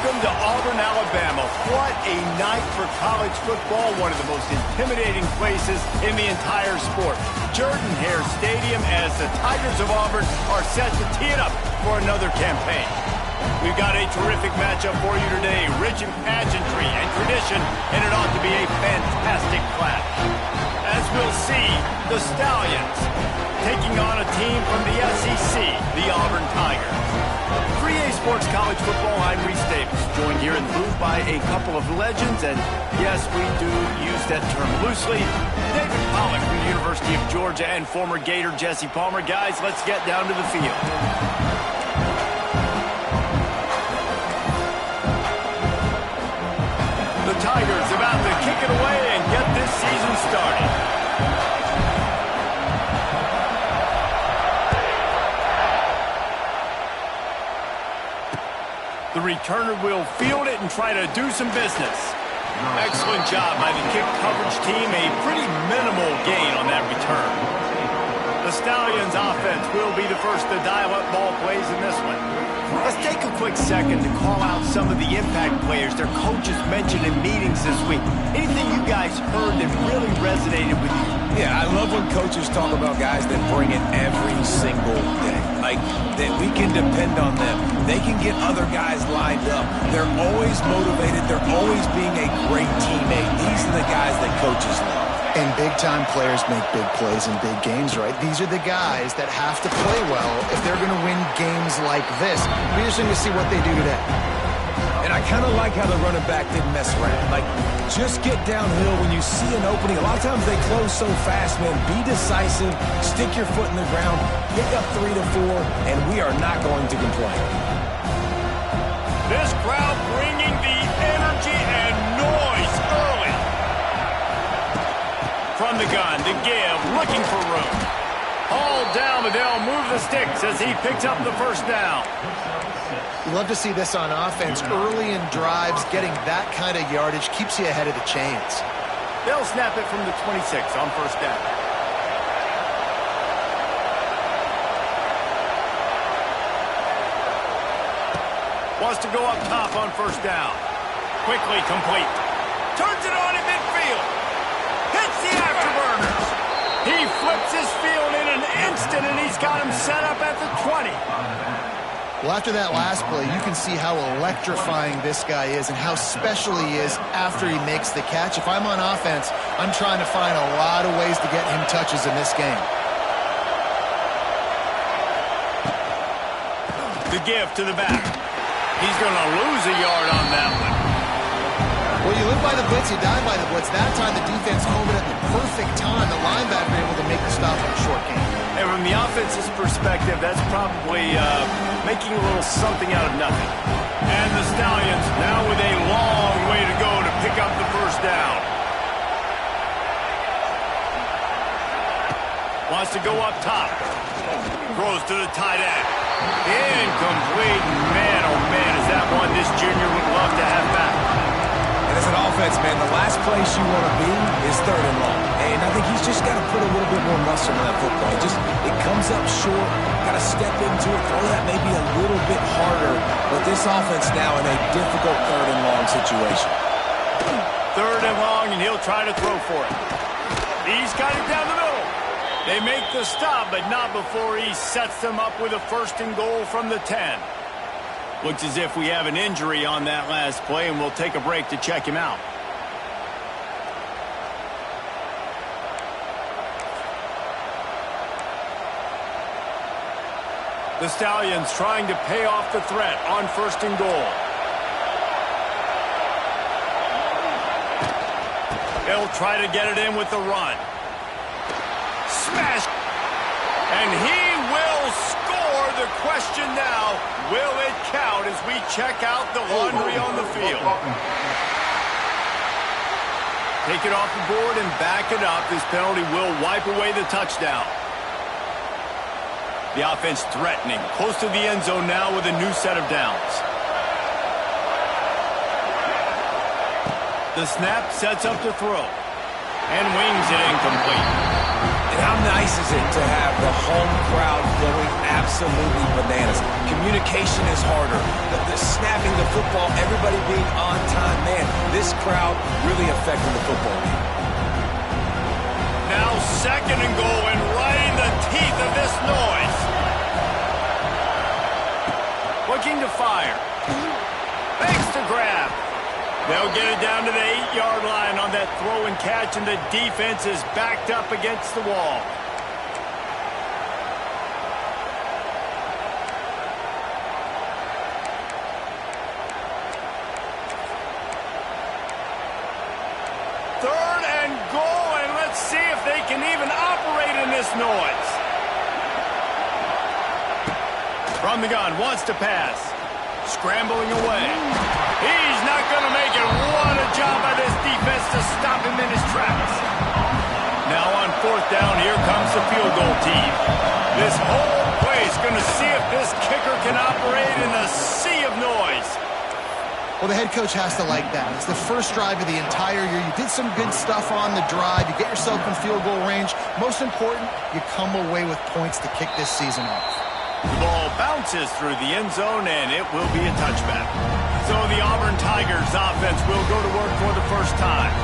Welcome to Auburn, Alabama. What a night for college football. One of the most intimidating places in the entire sport. Jordan-Hare Stadium as the Tigers of Auburn are set to tee it up for another campaign. We've got a terrific matchup for you today, rich in pageantry and tradition, and it ought to be a fantastic clash. As we'll see, the Stallions taking on a team from the SEC, the Auburn Tigers. For EA Sports College Football, I'm Reese Davis, joined here in the booth by a couple of legends, and yes, we do use that term loosely. David Pollack from the University of Georgia and former Gator Jesse Palmer. Guys, let's get down to the field. The Tigers about to kick it away and get this season started. The returner will field it and try to do some business. Excellent job by the kick coverage team. A pretty minimal gain on that return. The Stallions offense will be the first to dial up ball plays in this one. Let's take a quick second to call out some of the impact players their coaches mentioned in meetings this week. Anything you guys heard that really resonated with you? Yeah, I love when coaches talk about guys that bring it every single day. Like, that we can depend on them. They can get other guys lined up. They're always motivated. They're always being a great teammate. These are the guys that coaches love. And big-time players make big plays in big games, right? These are the guys that have to play well if they're going to win games like this. We're just going to see what they do today. And I kind of like how the running back didn't mess around. Like, just get downhill when you see an opening. A lot of times they close so fast, man. Be decisive, stick your foot in the ground, pick up 3 to 4, and we are not going to complain. This crowd bringing the energy and noise early. From the gun, to give, looking for room. Hauled down, but they'll move the sticks as he picks up the first down. You love to see this on offense. Early in drives, getting that kind of yardage keeps you ahead of the chains. They'll snap it from the 26 on first down. Wants to go up top on first down. Quickly complete. Turns it on in midfield. Hits the afterburners. He flips his field in an instant, and he's got him set up at the 20. Well, after that last play, you can see how electrifying this guy is and how special he is after he makes the catch. If I'm on offense, I'm trying to find a lot of ways to get him touches in this game. The give to the back. He's going to lose a yard on that one. Well, you live by the blitz, you die by the blitz. That time the defense called it at the perfect time. The linebacker able to make the stop on a short game. And from the offense's perspective, that's probably making a little something out of nothing. And the Stallions now with a long way to go to pick up the first down. Wants to go up top. Throws to the tight end. Incomplete. Man, oh man, is that one this junior would love to have back. And as an offense, man, the last place you want to be is 3rd and long. And I think he's just got to put a little bit more muscle in that football. It comes up short, got to step into it, throw that maybe a little bit harder. But this offense now in a difficult 3rd and long situation. 3rd and long, and he'll try to throw for it. He's got it down the middle. They make the stop, but not before he sets them up with a 1st and goal from the 10. Looks as if we have an injury on that last play, and we'll take a break to check him out. The Stallions trying to pay off the threat on 1st and goal. They'll try to get it in with the run. Smash! And he will score. The question now, will it count as we check out the laundry on the field? Take it off the board and back it up. This penalty will wipe away the touchdown. The offense threatening, close to the end zone now with a new set of downs. The snap sets up to throw. And wings it incomplete. And how nice suffices it to have the home crowd going absolutely bananas. Communication is harder. The snapping the football, everybody being on time. Man, this crowd really affecting the football game. Now 2nd and goal, and right in the teeth of this noise. Looking to fire. Fakes to grab. They'll get it down to the 8-yard line on that throw and catch, and the defense is backed up against the wall. Third and goal, and let's see if they can even operate in this noise. From the gun, wants to pass. Scrambling away. He's not going to make it. What a job by this defense to stop him in his tracks. Now on 4th down, here comes the field goal team. This whole place going to see if this kicker can operate in the sea of noise. Well, the head coach has to like that. It's the first drive of the entire year. You did some good stuff on the drive. You get yourself in field goal range. Most important, you come away with points to kick this season off. The ball bounces through the end zone, and it will be a touchback. So the Auburn Tigers offense will go to work for the first time.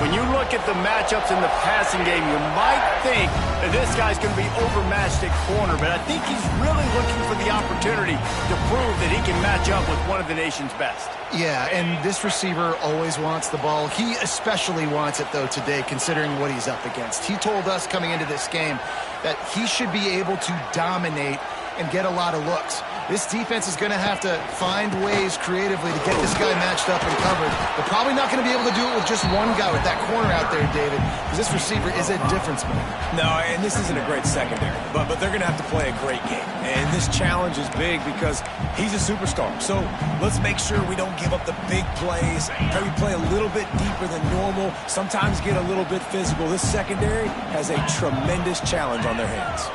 When you look at the matchups in the passing game, you might think that this guy's going to be overmatched at corner, but I think he's really looking for the opportunity to prove that he can match up with one of the nation's best. Yeah, and this receiver always wants the ball. He especially wants it, though, today, considering what he's up against. He told us coming into this game that he should be able to dominate and get a lot of looks. This defense is going to have to find ways creatively to get this guy matched up and covered. They're probably not going to be able to do it with just one guy with that corner out there, David, because this receiver is a difference maker. No, and this isn't a great secondary, but they're going to have to play a great game. And this challenge is big because he's a superstar. So let's make sure we don't give up the big plays. Maybe play a little bit deeper than normal, sometimes get a little bit physical. This secondary has a tremendous challenge on their hands.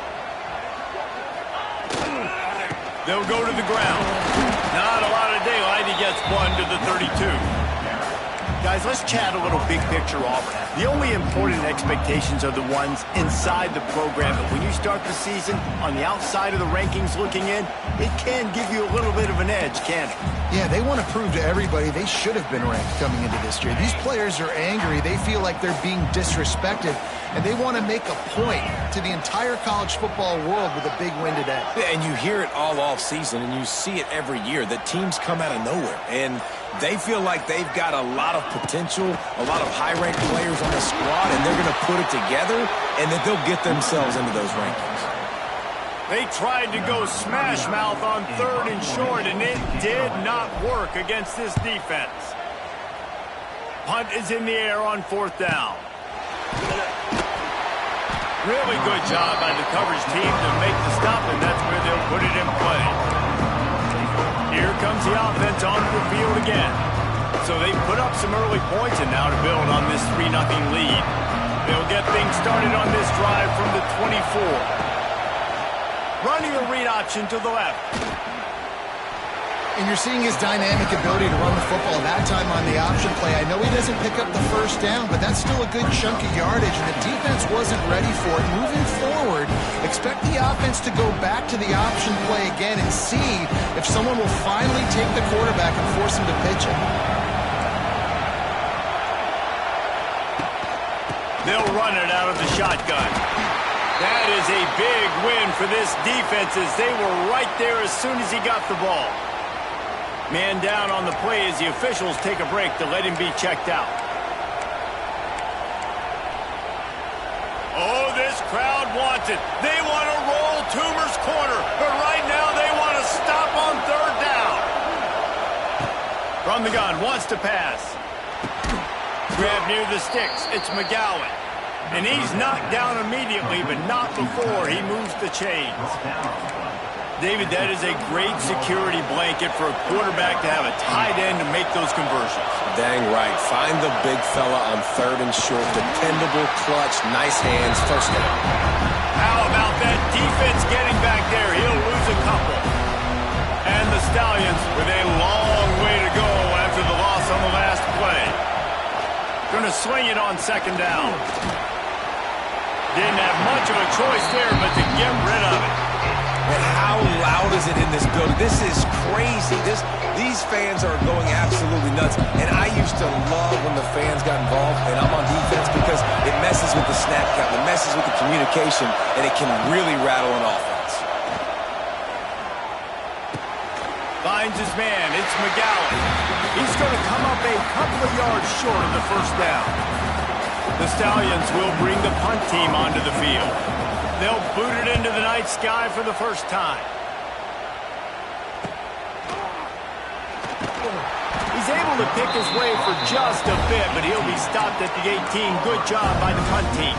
They'll go to the ground. Not a lot of daylight. He gets one to the 32. Guys, let's chat a little big picture Auburn. The only important expectations are the ones inside the program. But when you start the season on the outside of the rankings looking in, it can give you a little bit of an edge, can't it? Yeah, they want to prove to everybody they should have been ranked coming into this year. These players are angry. They feel like they're being disrespected, and they want to make a point to the entire college football world with a big win today. And you hear it all off season, and you see it every year. The teams come out of nowhere, and they feel like they've got a lot of potential, a lot of high-ranked players on the squad, and they're going to put it together, and that they'll get themselves into those rankings. They tried to go smash mouth on 3rd and short, and it did not work against this defense. Punt is in the air on 4th down. Really good job by the coverage team to make the stop, and that's where they'll put it in play. Here comes the offense onto the field again. So they put up some early points, and now to build on this 3-0 lead. They'll get things started on this drive from the 24. Running a read option to the left. And you're seeing his dynamic ability to run the football that time on the option play. I know he doesn't pick up the first down, but that's still a good chunk of yardage, and the defense wasn't ready for it. Moving forward, expect the offense to go back to the option play again and see if someone will finally take the quarterback and force him to pitch it. They'll run it out of the shotgun. That is a big win for this defense as they were right there as soon as he got the ball. Man down on the play as the officials take a break to let him be checked out. Oh, this crowd wants it. They want to roll Toomer's corner, but right now they want to stop on 3rd down. From the gun, wants to pass. Grab near the sticks. It's McGowan. And he's knocked down immediately, but not before he moves the chains. David, that is a great security blanket for a quarterback to have a tight end to make those conversions. Dang right. Find the big fella on 3rd and short. Dependable, clutch, nice hands, first down. How about that defense getting back there? He'll lose a couple. And the Stallions with a long way to go after the loss on the last play. Going to swing it on 2nd down. Didn't have much of a choice there, but to get rid of it. And how loud is it in this building? This is crazy. These fans are going absolutely nuts. And I used to love when the fans got involved, and I'm on defense because it messes with the snap count, it messes with the communication, and it can really rattle an offense. Finds his man. It's McGowan. He's going to come up a couple of yards short of the first down. The Stallions will bring the punt team onto the field. They'll boot it into the night sky for the first time. He's able to pick his way for just a bit, but he'll be stopped at the 18. Good job by the punt team.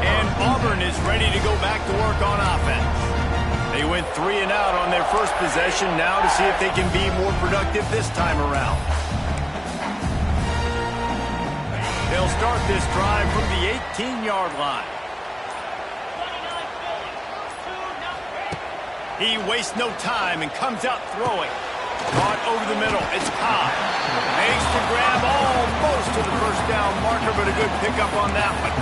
And Auburn is ready to go back to work on offense. They went 3 and out on their first possession, now to see if they can be more productive this time around. They'll start this drive from the 18-yard line. He wastes no time and comes out throwing. Caught over the middle. It's Cobb. Makes the grab almost to the first down marker, but a good pickup on that one.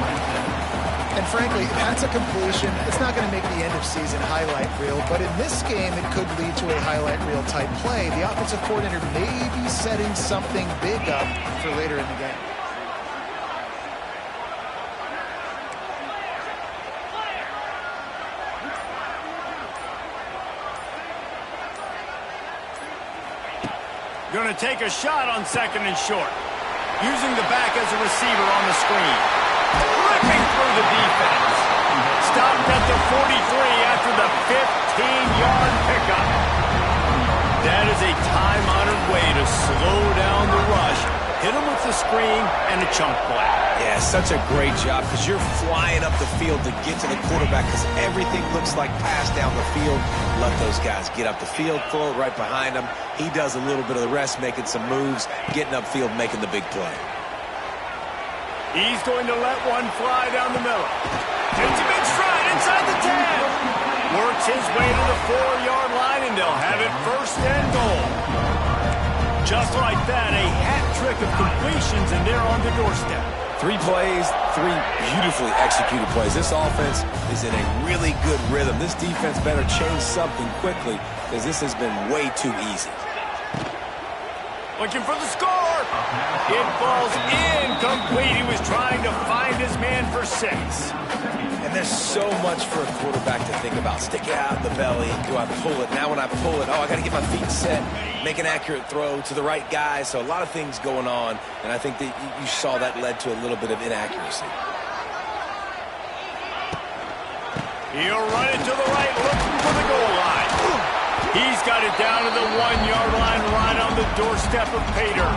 And frankly, that's a completion. It's not going to make the end-of-season highlight reel, but in this game, it could lead to a highlight reel type play. The offensive coordinator may be setting something big up for later in the game. Going to take a shot on 2nd and short. Using the back as a receiver on the screen. Ripping through the defense. Stopped at the 43 after the 15-yard pickup. That is a time-honored way to slow down the rush. Hit him with the screen and a chunk play. Yeah, such a great job because you're flying up the field to get to the quarterback because everything looks like pass down the field. Let those guys get up the field, throw it right behind him. He does a little bit of the rest, making some moves, getting upfield, making the big play. He's going to let one fly down the middle. Takes a big stride inside the 10. Works his way to the 4-yard line, and they'll have it 1st and goal. Just like that, a hat trick of completions, and they're on the doorstep. 3 plays, 3 beautifully executed plays. This offense is in a really good rhythm. This defense better change something quickly because this has been way too easy. Looking for the score. It falls incomplete. He was trying to find his man for 6. And there's so much for a quarterback to think about. Stick it out the belly. Do I pull it? Now when I pull it, I got to get my feet set, make an accurate throw to the right guy. So a lot of things going on, and I think that you saw that led to a little bit of inaccuracy. He'll run it to the right, looking for the goal line. He's got it down to the 1-yard line, right on the doorstep of Pater.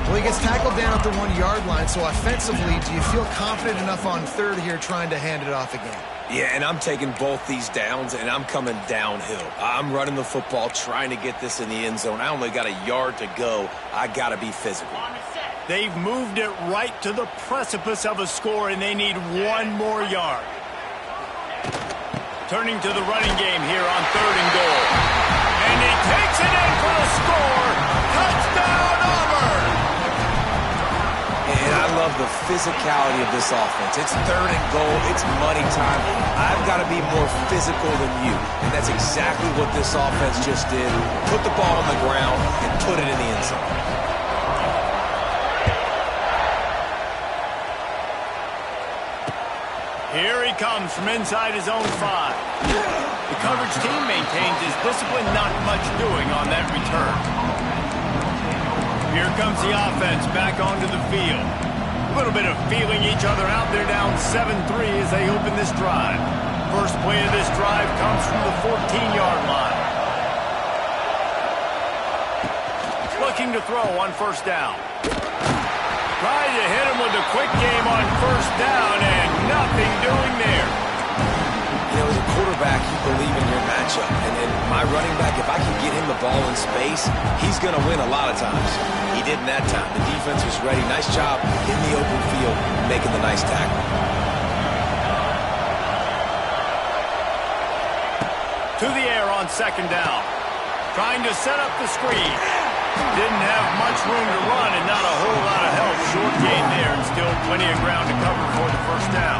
Well, he gets tackled down at the 1-yard line, so offensively, do you feel confident enough on 3rd here trying to hand it off again? Yeah, and I'm taking both these downs, and I'm coming downhill. I'm running the football, trying to get this in the end zone. I only got a yard to go. I got to be physical. They've moved it right to the precipice of a score, and they need 1 more yard. Turning to the running game here on 3rd and goal. And he takes it in for the score. Touchdown, Auburn! And I love the physicality of this offense. It's 3rd and goal. It's money time. I've got to be more physical than you. And that's exactly what this offense just did. Put the ball on the ground and put it in the end zone. Here he comes from inside his own 5. The coverage team maintains his discipline, not much doing on that return. Here comes the offense back onto the field. A little bit of feeling each other out. They're down 7-3 as they open this drive. First play of this drive comes from the 14-yard line. Looking to throw on 1st down. Trying to hit him with a quick game on 1st down, and nothing doing there. You know, as a quarterback, you believe in your matchup. And my running back, if I can get him the ball in space, he's going to win a lot of times. He didn't that time. The defense was ready. Nice job in the open field, making the nice tackle. To the air on 2nd down. Trying to set up the screen. Didn't have much room to run and not a whole lot of help. Short gain there and still plenty of ground to cover for the first down.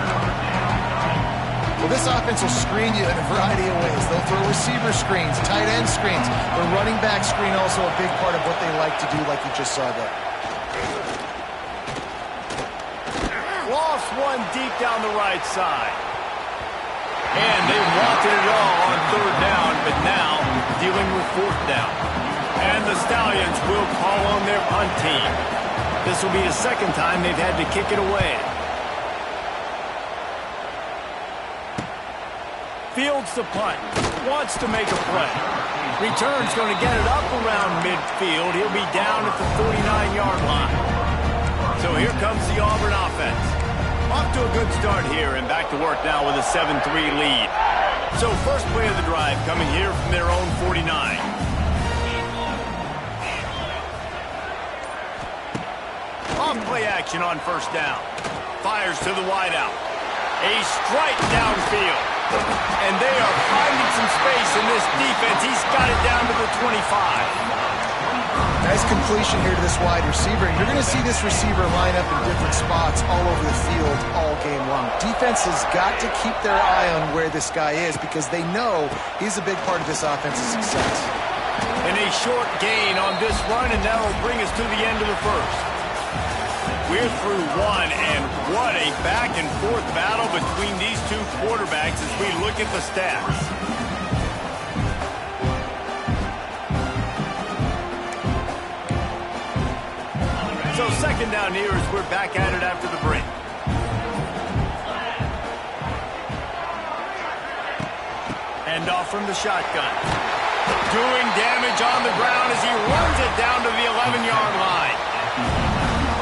Well, this offense will screen you in a variety of ways. They'll throw receiver screens, tight end screens. The running back screen also a big part of what they like to do, like you just saw there. Lost one deep down the right side. And they wanted it all on third down, but now dealing with fourth down. And the Stallions will call on their punt team. This will be the second time they've had to kick it away. Fields the punt. Wants to make a play. Return's going to get it up around midfield. He'll be down at the 49-yard line. So here comes the Auburn offense. Off to a good start here and back to work now with a 7-3 lead. So first play of the drive coming here from their own 49. Off play action on first down. Fires to the wideout. A strike downfield. And they are finding some space in this defense. He's got it down to the 25. Nice completion here to this wide receiver. And you're going to see this receiver line up in different spots all over the field all game long. Defense has got to keep their eye on where this guy is because they know he's a big part of this offense's success. And a short gain on this run, and that will bring us to the end of the first. We're through one, and what a back-and-forth battle between these two quarterbacks as we look at the stats. So second down here as we're back at it after the break. Hand off from the shotgun. Doing damage on the ground as he runs it down to the 11-yard line.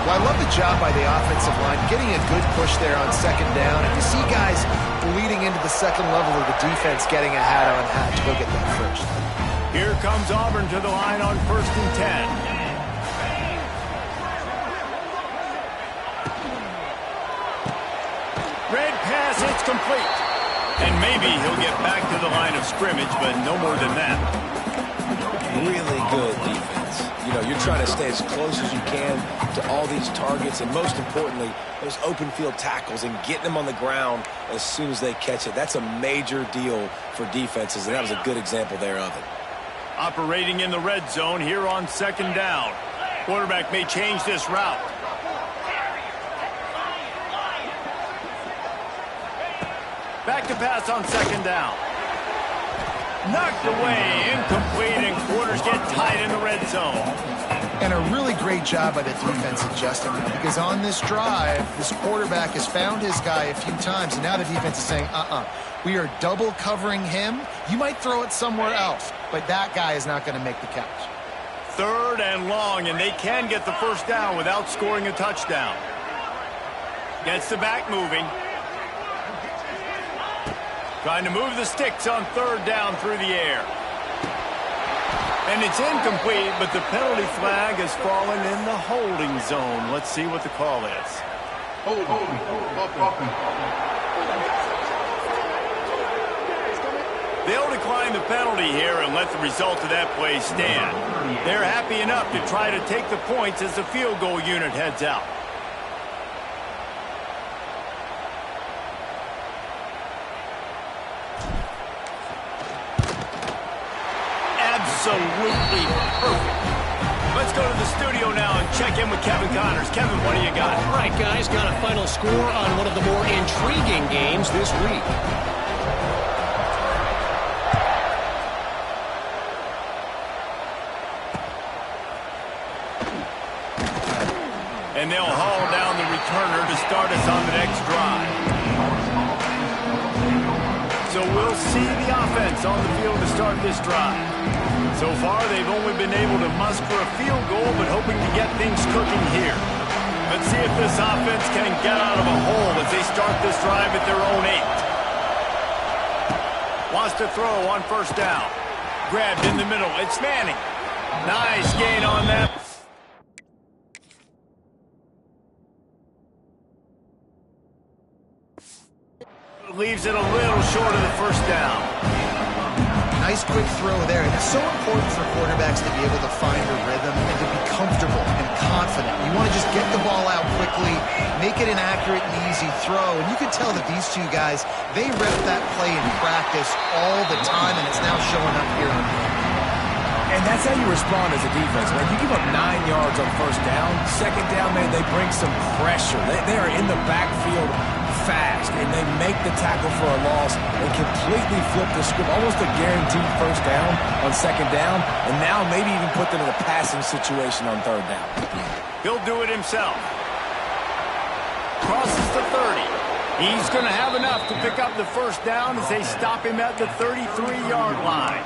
Well, I love the job by the offensive line, getting a good push there on second down. If you see guys bleeding into the second level of the defense getting a hat-on-hat to go get that first. Here comes Auburn to the line on 1st and 10. Red pass, it's complete. And maybe he'll get back to the line of scrimmage, but no more than that. Really good defense. You know, you're trying to stay as close as you can to all these targets, and most importantly, those open field tackles and getting them on the ground as soon as they catch it. That's a major deal for defenses, and that was a good example there of it. Operating in the red zone here on second down. Quarterback may change this route. Back to pass on second down. Knocked away, incomplete, and quarters get tight in the red zone. And a really great job by the defense adjusting now, because on this drive, this quarterback has found his guy a few times, and now the defense is saying, we are double covering him. You might throw it somewhere else, but that guy is not going to make the catch. Third and long, and they can get the first down without scoring a touchdown. Gets the back moving. Trying to move the sticks on third down through the air. And it's incomplete, but the penalty flag has fallen in the holding zone. Let's see what the call is. They'll decline the penalty here and let the result of that play stand. They're happy enough to try to take the points as the field goal unit heads out. Absolutely perfect. Let's go to the studio now and check in with Kevin Connors. Kevin, what do you got? All right, guys, got a final score on one of the more intriguing games this week. And they'll haul down the returner to start us on the next drive. So we'll see the offense on the field to start this drive. So far, they've only been able to muster a field goal, but hoping to get things cooking here. Let's see if this offense can get out of a hole as they start this drive at their own 8. Wants to throw on first down. Grabbed in the middle. It's Manning. Nice gain on that. Leaves it a little short of the first down. Nice quick throw there. And it's so important for quarterbacks to be able to find a rhythm and to be comfortable and confident. You want to just get the ball out quickly, make it an accurate and easy throw. And you can tell that these two guys, they rep that play in practice all the time, and it's now showing up here in the game. And that's how you respond as a defense. When you give up 9 yards on first down, second down, man, they bring some pressure. They are in the backfield fast, and they make the tackle for a loss and completely flip the script. Almost a guaranteed first down on second down, and now maybe even put them in a passing situation on third down. He'll do it himself. Crosses the 30. He's going to have enough to pick up the first down as they stop him at the 33-yard line.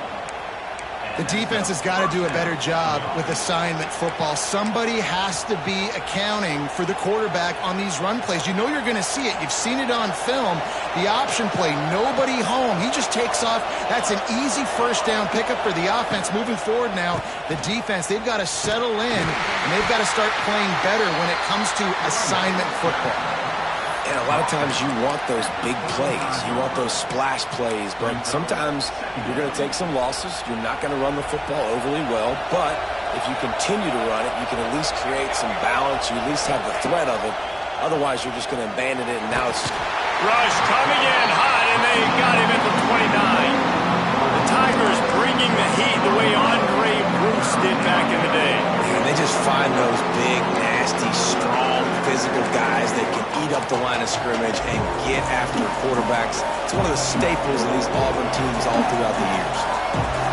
The defense has got to do a better job with assignment football. Somebody has to be accounting for the quarterback on these run plays. You know you're going to see it. You've seen it on film. The option play, nobody home. He just takes off. That's an easy first down pickup for the offense. Moving forward now, the defense, they've got to settle in, and they've got to start playing better when it comes to assignment football. And a lot of times you want those big plays. You want those splash plays. But sometimes you're going to take some losses. You're not going to run the football overly well. But if you continue to run it, you can at least create some balance. You at least have the threat of it. Otherwise, you're just going to abandon it. And now it's just... Rush coming in hot, and they got him at the 29. The Tigers bringing the heat the way Andre Bruce did back in the day. And they just find those big, nasty, strong, physical guys that can eat up the line of scrimmage and get after quarterbacks. It's one of the staples of these Auburn teams all throughout the years.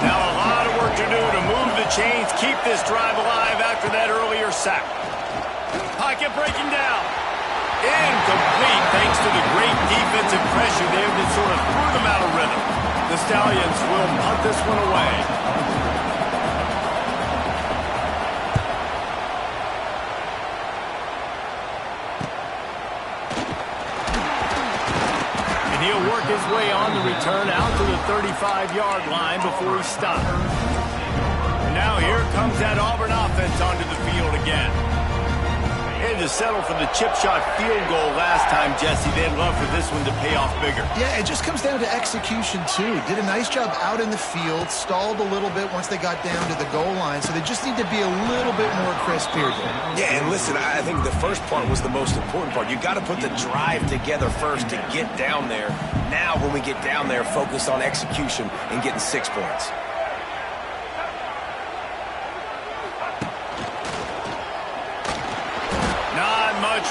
Now a lot of work to do to move the chains, keep this drive alive after that earlier sack. Pocket breaking down. Incomplete thanks to the great defensive pressure there that sort of threw them out of rhythm. The Stallions will punt this one away. He'll work his way on the return out to the 35-yard line before he stopped. And now here comes that Auburn offense onto the field again. They had to settle for the chip shot field goal last time, Jesse. They'd love for this one to pay off bigger. Yeah, it just comes down to execution, too. Did a nice job out in the field, stalled a little bit once they got down to the goal line, so they just need to be a little bit more crisp here. Yeah, and listen, I think the first part was the most important part. You got to put the drive together first to get down there. Now, when we get down there, focus on execution and getting 6 points.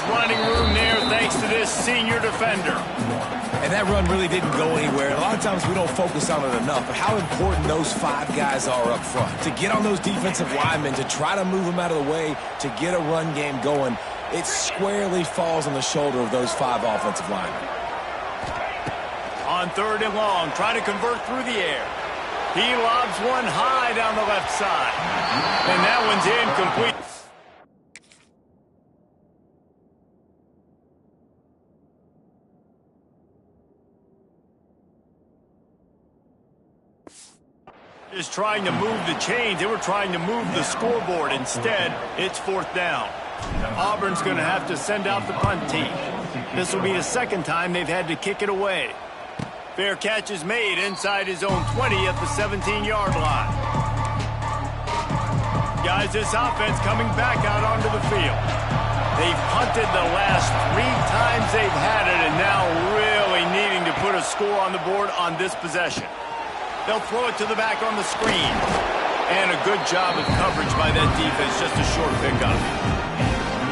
Running room there thanks to this senior defender. And that run really didn't go anywhere. A lot of times we don't focus on it enough, but how important those 5 guys are up front. To get on those defensive linemen, to try to move them out of the way, to get a run game going, it squarely falls on the shoulder of those 5 offensive linemen. On third and long, trying to convert through the air. He lobs one high down the left side. And that one's incomplete. Is trying to move the chains. They were trying to move the scoreboard. Instead, it's 4th down. Auburn's going to have to send out the punt team. This will be the second time they've had to kick it away. Fair catch is made inside his own 20 at the 17-yard line. Guys, this offense coming back out onto the field. They've punted the last 3 times they've had it, and now really needing to put a score on the board on this possession. They'll throw it to the back on the screen. And a good job of coverage by that defense, just a short pickup.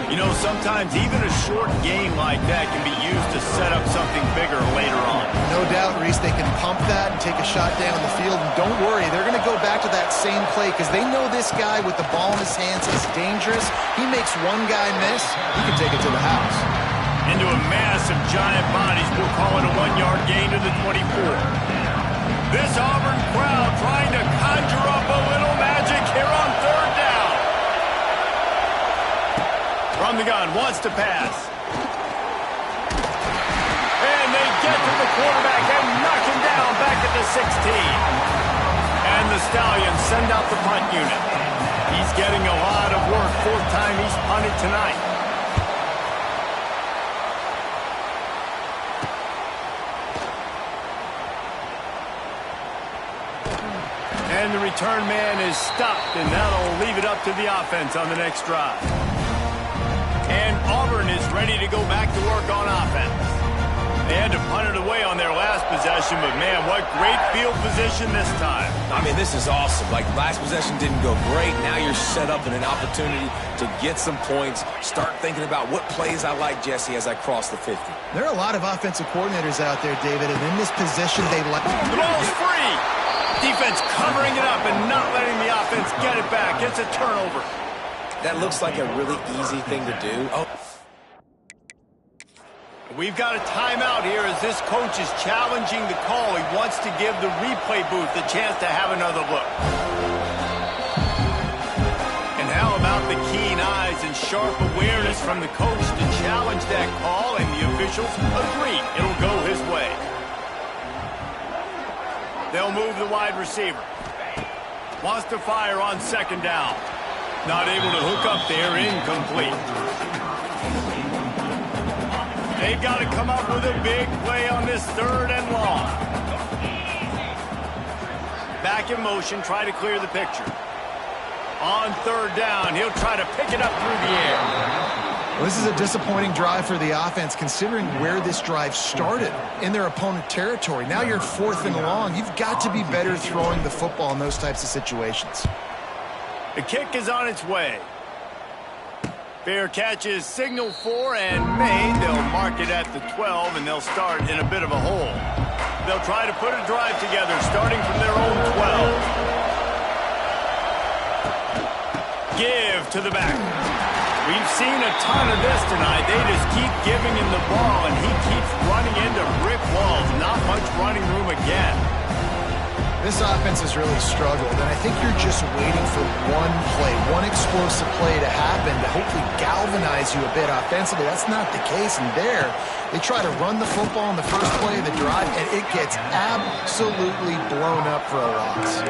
You know, sometimes even a short game like that can be used to set up something bigger later on. No doubt, Reese, they can pump that and take a shot down the field. And don't worry, they're going to go back to that same play because they know this guy with the ball in his hands is dangerous. He makes one guy miss, he can take it to the house. Into a mass of giant bodies, we'll call it a 1-yard gain to the 24. This Auburn crowd trying to conjure up a little magic here on third down. From the gun, wants to pass. And they get to the quarterback and knock him down back at the 16. And the Stallions send out the punt unit. He's getting a lot of work. 4th time he's punted tonight. And the return man is stopped, and that'll leave it up to the offense on the next drive. And Auburn is ready to go back to work on offense. They had to punt it away on their last possession, but man, what great field position this time. I mean, this is awesome. Like, last possession didn't go great. Now you're set up in an opportunity to get some points. Start thinking about what plays I like, Jesse, as I cross the 50. There are a lot of offensive coordinators out there, David, and in this position, they like... The ball's free! Defense covering it up and not letting the offense get it back. It's a turnover. That looks like a really easy thing to do. Oh. We've got a timeout here as this coach is challenging the call. He wants to give the replay booth a chance to have another look. And how about the keen eyes and sharp awareness from the coach to challenge that call, and the officials agree it'll go his way. They'll move the wide receiver. Wants to fire on second down. Not able to hook up there, incomplete. They've got to come up with a big play on this third and long. Back in motion, try to clear the picture. On third down, he'll try to pick it up through the air. Well, this is a disappointing drive for the offense, considering where this drive started, in their opponent territory. Now you're fourth and long. You've got to be better throwing the football in those types of situations. The kick is on its way. Fair catch is signaled for and made. They'll mark it at the 12, and they'll start in a bit of a hole. They'll try to put a drive together, starting from their own 12. Give to the back. We've seen a ton of this tonight. They just keep giving him the ball, and he keeps running into brick walls. Not much running room again. This offense has really struggled, and I think you're just waiting for one play, one explosive play to happen to hopefully galvanize you a bit offensively. That's not the case, and there, they try to run the football in the first play of the drive, and it gets absolutely blown up for a loss.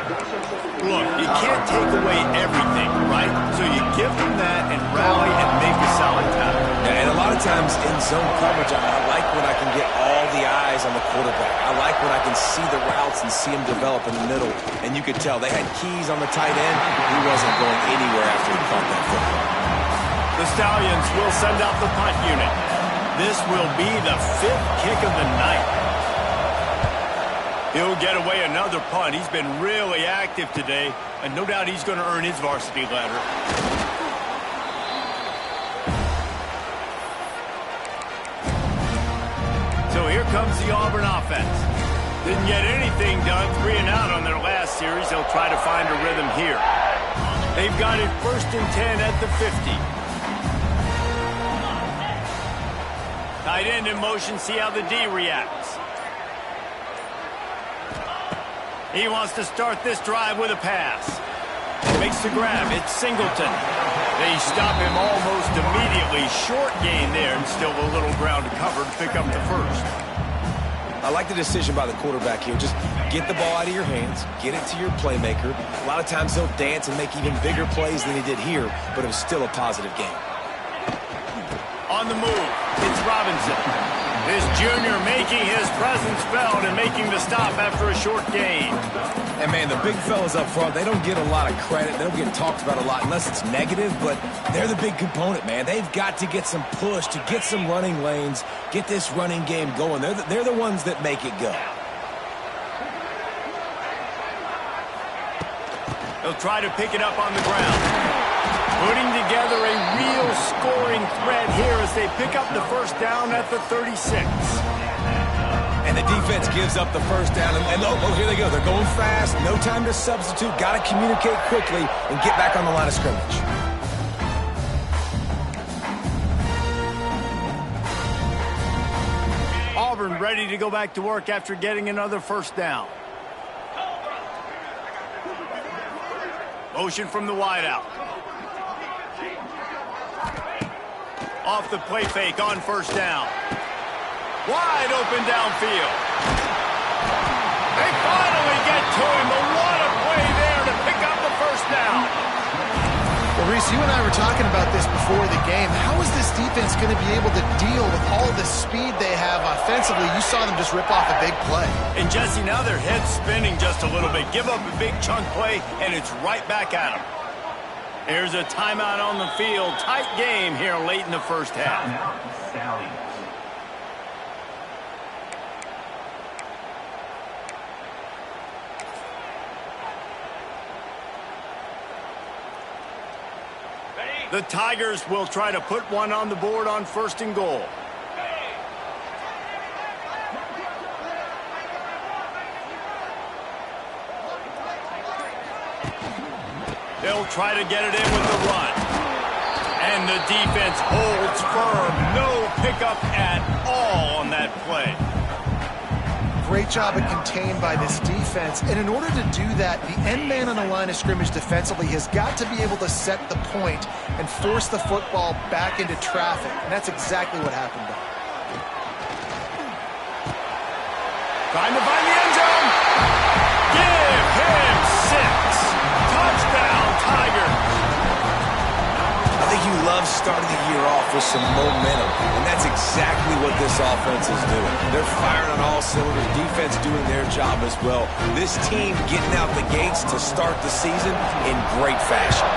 Look, you can't take away everything, right? So you give them that and rally and make a solid tackle. And a lot of times in zone coverage, I like when I can get all the eyes on the quarterback. I like when I can see the routes and see him develop in the middle. And you could tell they had keys on the tight end. He wasn't going anywhere after he caught that football. The Stallions will send out the punt unit. This will be the 5th kick of the night. He'll get away another punt. He's been really active today, and no doubt he's going to earn his varsity letter. So here comes the Auburn offense. Didn't get anything done, 3 and out on their last series. They'll try to find a rhythm here. They've got it 1st and 10 at the 50. Tight end in motion, see how the D reacts. He wants to start this drive with a pass. Makes the grab. It's Singleton. They stop him almost immediately. Short gain there, and still a little ground to cover to pick up the first. I like the decision by the quarterback here. Just get the ball out of your hands, get it to your playmaker. A lot of times he'll dance and make even bigger plays than he did here, but it was still a positive game. On the move, it's Robinson. This junior making his presence felt and making the stop after a short gain. And, man, the big fellas up front, they don't get a lot of credit. They don't get talked about a lot unless it's negative, but they're the big component, man. They've got to get some push, to get some running lanes, get this running game going. They're the ones that make it go. They'll try to pick it up on the ground. Putting together a real scoring threat here as they pick up the first down at the 36. And the defense gives up the first down. And oh, here they go. They're going fast. No time to substitute. Got to communicate quickly and get back on the line of scrimmage. Auburn ready to go back to work after getting another first down. Motion from the wideout. Off the play fake on first down. Wide open downfield. They finally get to him, but what a play there to pick up the first down. The Reese, you and I were talking about this before the game. How is this defense going to be able to deal with all the speed they have offensively? You saw them just rip off a big play. And Jesse, now their head's spinning just a little bit. Give up a big chunk play, and it's right back at them. Here's a timeout on the field. Tight game here late in the first half. The Tigers will try to put one on the board on 1st and goal. They'll try to get it in with the run. And the defense holds firm. No pickup at all on that play. Great job of contained by this defense. And in order to do that, the end man on the line of scrimmage defensively has got to be able to set the point and force the football back into traffic. And that's exactly what happened. Trying to find the end zone. Give him 6. Touchdown, Tigers. I think you love starting the year off with some momentum, and that's exactly what this offense is doing. They're firing on all cylinders, defense doing their job as well. This team getting out the gates to start the season in great fashion.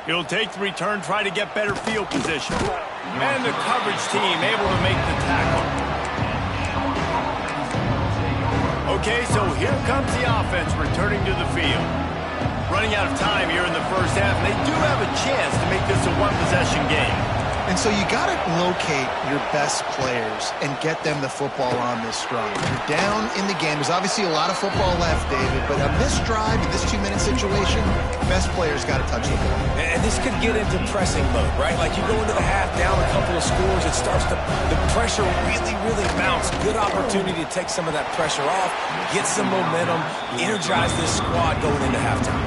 He'll take the return, try to get better field position. And the coverage team able to make the tackle. Okay, so here comes the offense returning to the field. Running out of time here in the first half, and they do have a chance to make this a one-possession game. And so you got to locate your best players and get them the football on this drive. You're down in the game. There's obviously a lot of football left, David, but on this drive, in this 2-minute situation, best players got to touch the ball. And this could get into pressing mode, right? Like you go into the half, down a couple of scores, it starts to, the pressure really, really mounts. Good opportunity to take some of that pressure off, get some momentum, energize this squad going into halftime.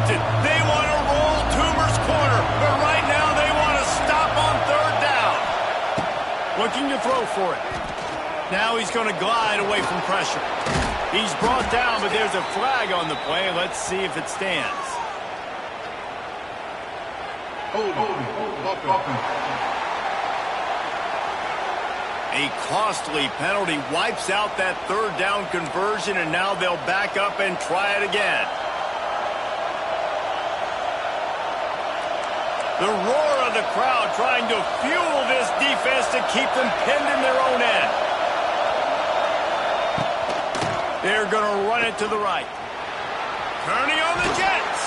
They want to roll Toomer's corner, but right now they want to stop on 3rd down. Looking to throw for it. Now he's going to glide away from pressure. He's brought down, but there's a flag on the play. Let's see if it stands. A costly penalty wipes out that 3rd down conversion, and now they'll back up and try it again. The roar of the crowd trying to fuel this defense to keep them pinned in their own end. They're going to run it to the right. Turning on the Jets.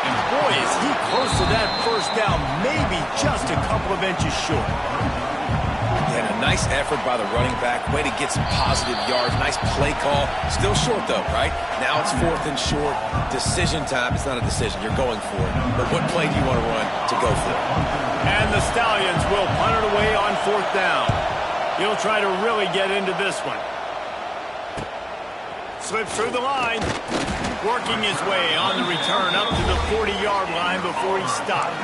And boy, is he close to that 1st down, maybe just a couple of inches short. And a nice effort by the running back. Way to get some positive yards. Nice play call. Still short, though, right? Now it's 4th and short. Decision time. It's not a decision. You're going for it. But what play do you want to run to go for it? And the Stallions will punt it away on 4th down. He'll try to really get into this one. Slips through the line. Working his way on the return up to the 40-yard line before he stopped.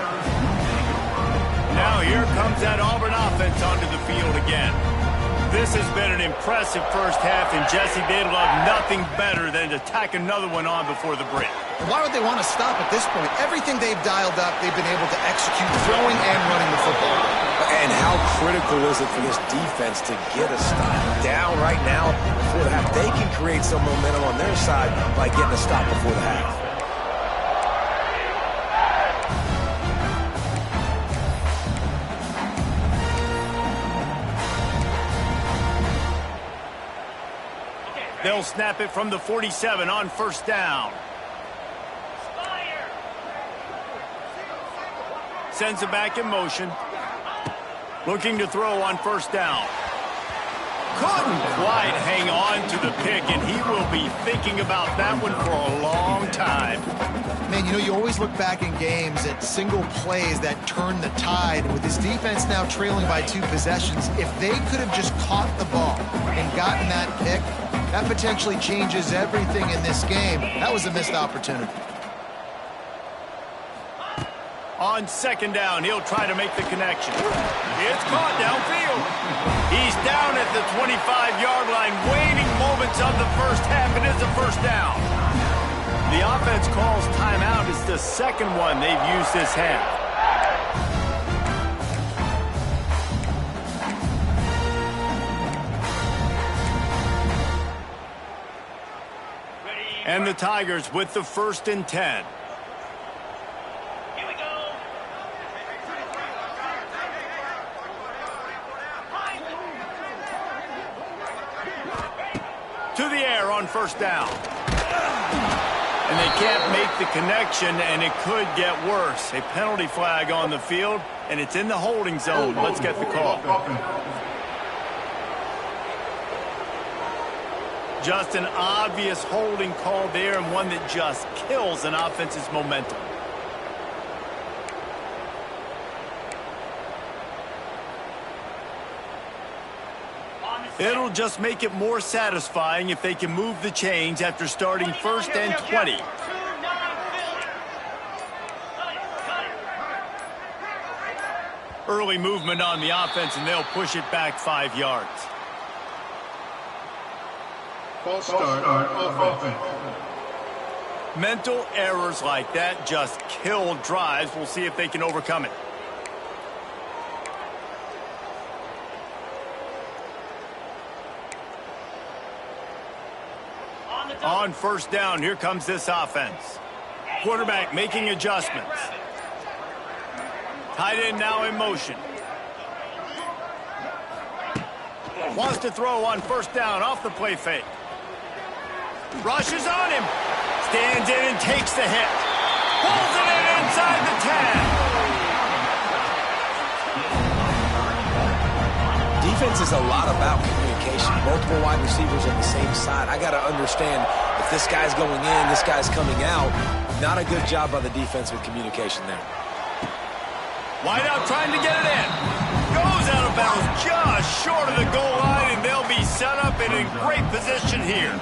Now here comes that Auburn offense onto the field again. This has been an impressive first half, and Jesse, they'd love nothing better than to tack another one on before the break. Why would they want to stop at this point? Everything they've dialed up, they've been able to execute, throwing and running the football. And how critical is it for this defense to get a stop down right now before the half? They can create some momentum on their side by getting a stop before the half. They'll snap it from the 47 on 1st down. Sends it back in motion. Looking to throw on 1st down. Couldn't quite hang on to the pick, and he will be thinking about that one for a long time. Man, you know, you always look back in games at single plays that turn the tide. And with this defense now trailing by 2 possessions, if they could have just caught the ball and gotten that pick, that potentially changes everything in this game. That was a missed opportunity. On second down, he'll try to make the connection. It's caught downfield. He's down at the 25-yard line, waning moments of the first half. It is a first down. The offense calls timeout. It's the second one they've used this half. And the Tigers with the 1st and 10. Here we go. To the air on first down. And they can't make the connection, and it could get worse. A penalty flag on the field, and it's in the holding zone. Let's get the call. Just an obvious holding call there, and one that just kills an offense's momentum. It'll just make it more satisfying if they can move the chains after starting 1st and 20. Early movement on the offense, and they'll push it back 5 yards. False start on offense. Mental errors like that just kill drives. We'll see if they can overcome it. On first down, here comes this offense. Quarterback making adjustments. Tight end now in motion. Wants to throw on first down off the play fake. Rushes on him. Stands in and takes the hit. Pulls it in inside the 10. Defense is a lot about communication. Multiple wide receivers on the same side. I got to understand if this guy's going in, this guy's coming out. Not a good job by the defense with communication there. Wideout trying to get it in. Goes out of bounds just short of the goal line, and they'll be set up and in great position here.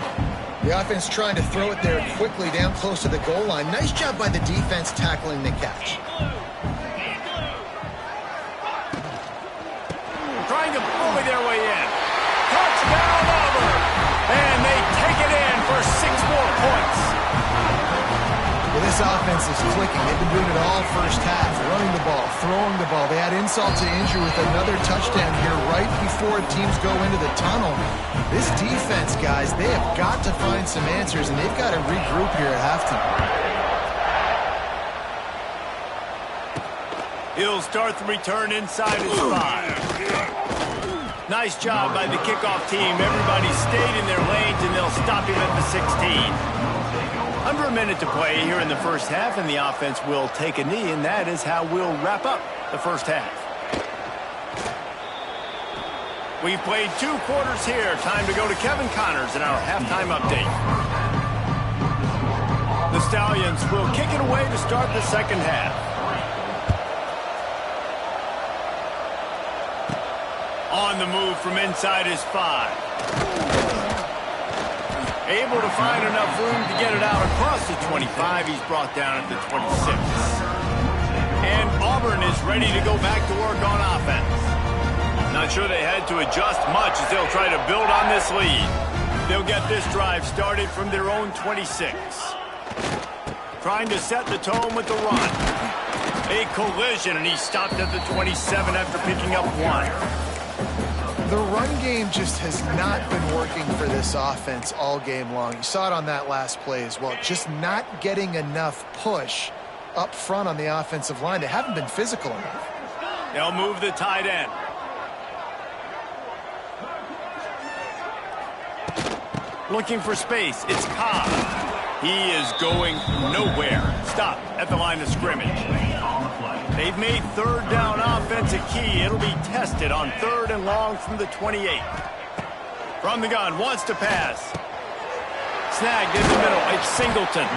The offense trying to throw it there quickly down close to the goal line. Nice job by the defense tackling the catch. Trying to bully their way in. Touchdown, Auburn! And they take it in for 6 more points. Well, this offense is clicking. They've been doing it all first half. Running the ball, throwing the ball. They add insult to injury with another touchdown here right before teams go into the tunnel. This defense, guys, they have got to find some answers, and they've got to regroup here at halftime. He'll start the return inside his 5. Nice job by the kickoff team. Everybody stayed in their lanes, and they'll stop him at the 16. Under a minute to play here in the first half, and the offense will take a knee, and that is how we'll wrap up the first half. We've played 2 quarters here. Time to go to Kevin Connors in our halftime update. The Stallions will kick it away to start the second half. On the move from inside his 5. Able to find enough room to get it out across the 25. He's brought down at the 26. And Auburn is ready to go back to work on offense. Not sure they had to adjust much as they'll try to build on this lead. They'll get this drive started from their own 26. Trying to set the tone with the run. A collision, and he stopped at the 27 after picking up 1. The run game just has not been working for this offense all game long. You saw it on that last play as well. Just not getting enough push up front on the offensive line. They haven't been physical enough. They'll move the tight end. Looking for space. It's Cobb. He is going nowhere. Stop at the line of scrimmage. They've made third down offense a key. It'll be tested on 3rd and long from the 28. From the gun, wants to pass. Snagged in the middle. It's Singleton.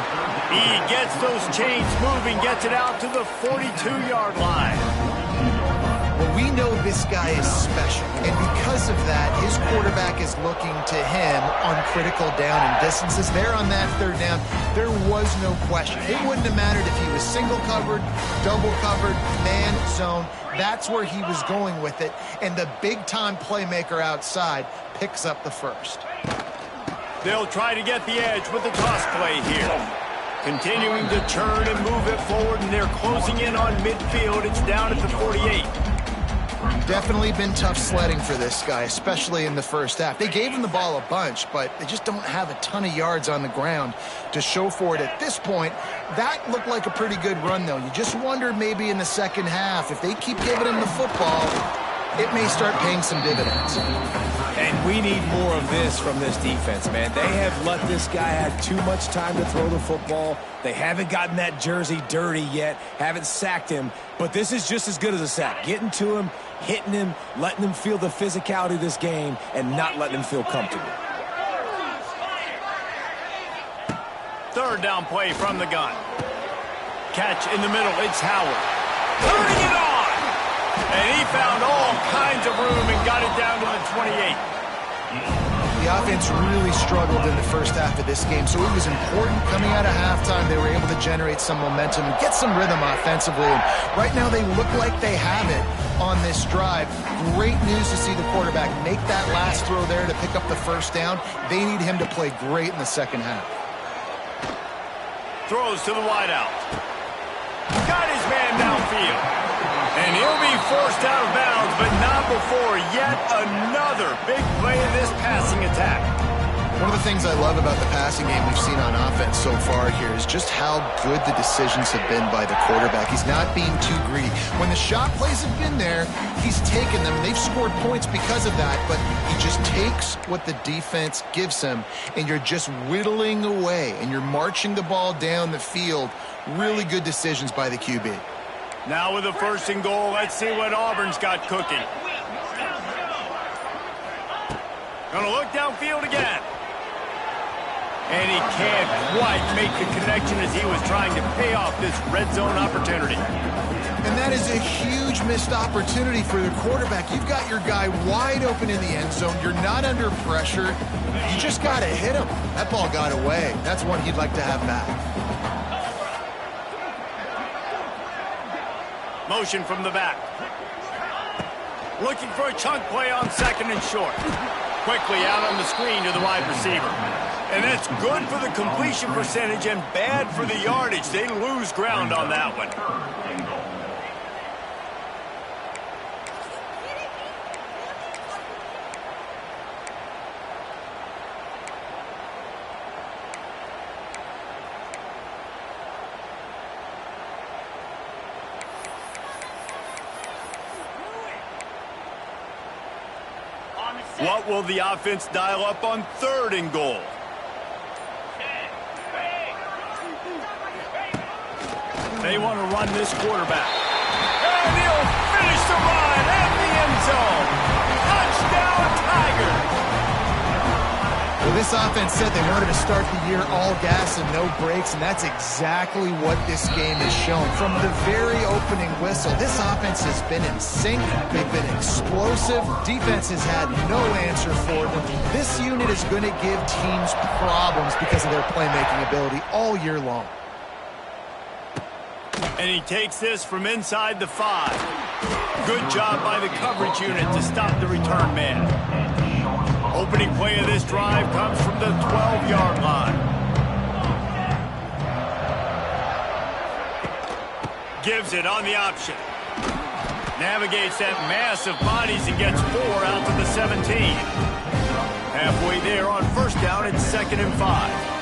He gets those chains moving, gets it out to the 42-yard line. Well, We know this guy is special, and because of that, his quarterback is looking to him on critical down and distances. There on that third down, there was no question. It wouldn't have mattered if he was single covered, double covered, man zone. That's where he was going with it, and the big-time playmaker outside picks up the first. They'll try to get the edge with the toss play here. Continuing to turn and move it forward, and they're closing in on midfield. It's down at the 48. Definitely been tough sledding for this guy, especially in the first half. They gave him the ball a bunch, but they just don't have a ton of yards on the ground to show for it at this point. That looked like a pretty good run, though. You just wondered maybe in the second half, if they keep giving him the football, it may start paying some dividends. And we need more of this from this defense, man. They have let this guy have too much time to throw the football. They haven't gotten that jersey dirty yet, haven't sacked him, but this is just as good as a sack. Getting to him, hitting him, letting him feel the physicality of this game, and not letting him feel comfortable. Third down play from the gun. Catch in the middle, it's Howard. Turning it on! And he found all kinds of room and got it down to the 28. The offense really struggled in the first half of this game, so it was important coming out of halftime. They were able to generate some momentum and get some rhythm offensively. And right now they look like they have it on this drive. Great news to see the quarterback make that last throw there to pick up the first down. They need him to play great in the second half. Throws to the wideout. Got his man downfield. And he'll be forced out of bounds, but not before yet another big play in this passing attack. One of the things I love about the passing game we've seen on offense so far here is just how good the decisions have been by the quarterback. He's not being too greedy. When the shot plays have been there, he's taken them. They've scored points because of that, but he just takes what the defense gives him, and you're just whittling away, and you're marching the ball down the field. Really good decisions by the QB. Now with a first and goal, let's see what Auburn's got cooking. Gonna look downfield again. And he can't quite make the connection as he was trying to pay off this red zone opportunity. And that is a huge missed opportunity for the quarterback. You've got your guy wide open in the end zone. You're not under pressure. You just got to hit him. That ball got away. That's one he'd like to have back. Motion from the back. Looking for a chunk play on second and short. Quickly out on the screen to the wide receiver. And that's good for the completion percentage and bad for the yardage. They lose ground on that one. What will the offense dial up on third and goal? They want to run this quarterback. And he'll finish the run at the end zone. Touchdown, Tigers! Well, this offense said they wanted to start the year all gas and no brakes, and that's exactly what this game has shown. From the very opening whistle, this offense has been in sync. They've been explosive. Defense has had no answer for them. This unit is going to give teams problems because of their playmaking ability all year long. And he takes this from inside the 5. Good job by the coverage unit to stop the return man. Opening play of this drive comes from the 12-yard line. Gives it on the option. Navigates that mass of bodies and gets 4 out to the 17. Halfway there on first down, it's 2nd and 5.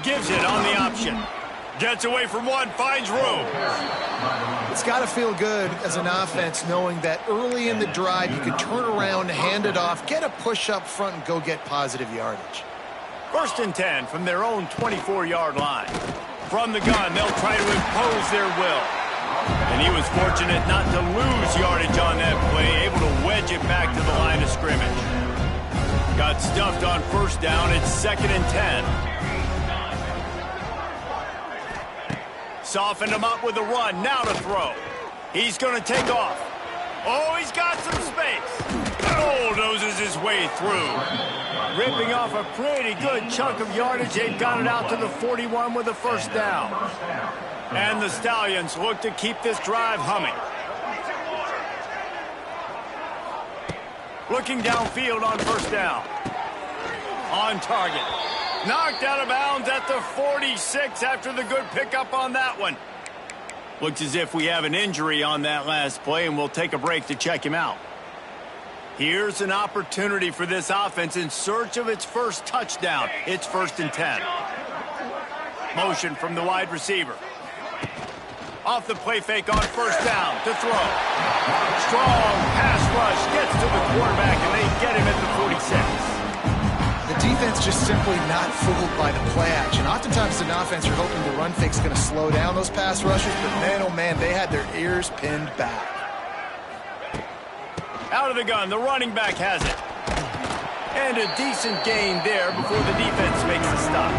Gives it on the option. Gets away from one, finds room. It's got to feel good as an offense knowing that early in the drive you can turn around, hand it off, get a push up front, and go get positive yardage. 1st and 10 from their own 24-yard line. From the gun, they'll try to impose their will. And he was fortunate not to lose yardage on that play, able to wedge it back to the line of scrimmage. Got stuffed on first down. It's 2nd and 10. Softened him up with a run. Now to throw. He's going to take off. Oh, he's got some space. Bulldozes his way through. Ripping off a pretty good chunk of yardage. They've got it out to the 41 with a first down. And the Stallions look to keep this drive humming. Looking downfield on first down. On target. Knocked out of bounds at the 46 after the good pickup on that one. Looks as if we have an injury on that last play, and we'll take a break to check him out. Here's an opportunity for this offense in search of its first touchdown. It's 1st and 10. Motion from the wide receiver. Off the play fake on first down to throw. Strong pass rush gets to the quarterback, and they get him at the 46. The defense just simply not fooled by the play action. Oftentimes, an offense, you're hoping the run fake's going to slow down those pass rushers, but man, oh man, they had their ears pinned back. Out of the gun, the running back has it. And a decent gain there before the defense makes a stop.